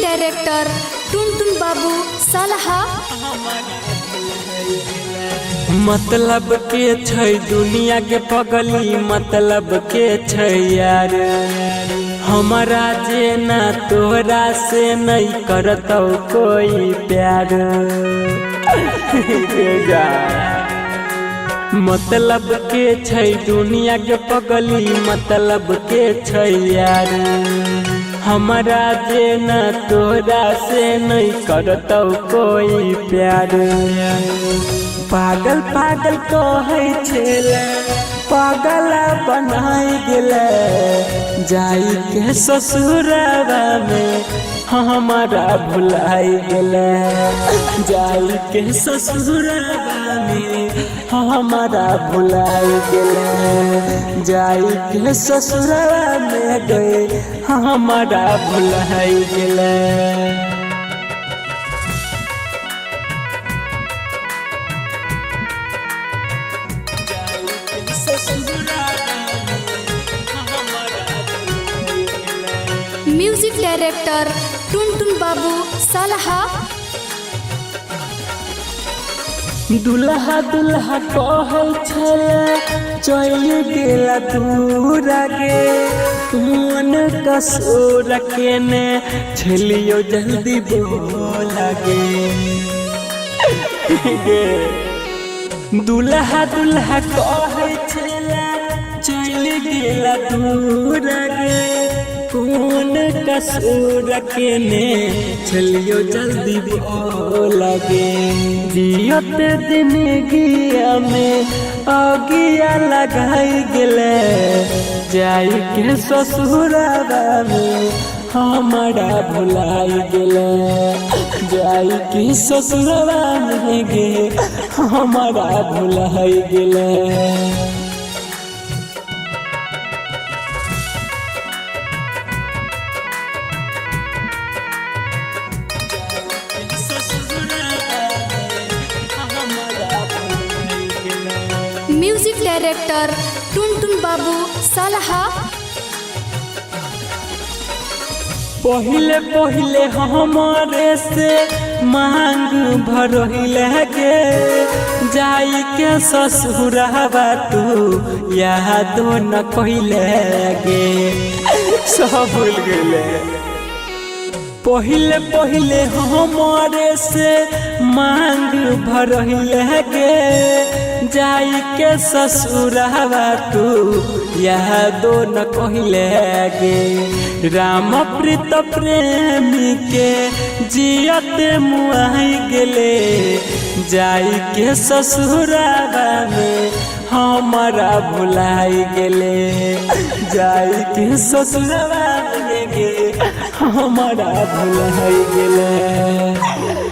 Director टुनटुन बाबू सालहा। मतलब के छै दुनिया के पगली, मतलब के छै यार हमारा जेना तोरा से नहीं करतौ कोई प्यार। मतलब के छै दुनिया के पगली, मतलब के छै यार हमारा जेना तोरा से नहीं करतौ कोई प्यार। पागल पागल कहै छेले, पागल बनाई गेले जाई के ससुरवा में हमारा भुलाई गेले। जाई के ससुरवा में हमारा भुलाई गेले। जाई के ससुरवा में गए हमारा भुलाई गेले। म्यूजिक डायरेक्टर टुनटुन बाबू सालहा। दुल्हा दुल्हा कहै छले चल गेला दूर गे, मन कसूर के ने छलियो जल्दी बोला गे। दुल्हा दुल्हा कहै छले चल गेला दूर गे, कौन कसूर के ने चलियो जल्दी बोला गे। जियत जिंदगी में आगिया लगाई गेले, जाई के ससुरवा में हमारा भुलाई गेले। जाई के ससुरवा में गे हमारा भुलाई गेले। म्यूजिक डायरेक्टर टुनटुन बाबू सालहा। पहिले पहिले हमारे से मांग भरहिले गे, जाई के ससुरवा तू यादो न कहिले गे। सब भूल गए। पहिले पहिले हमारे से मांग भरहिले गे, जाई के ससुरवा तू यादो न कहिले गे। राम प्रीत प्रेमी के जियत मुआई गेले, जाई के ससुरवा में हमारा भुलाई गेले। जाई के ससुरवा में गे हमारा भुलाई गेले।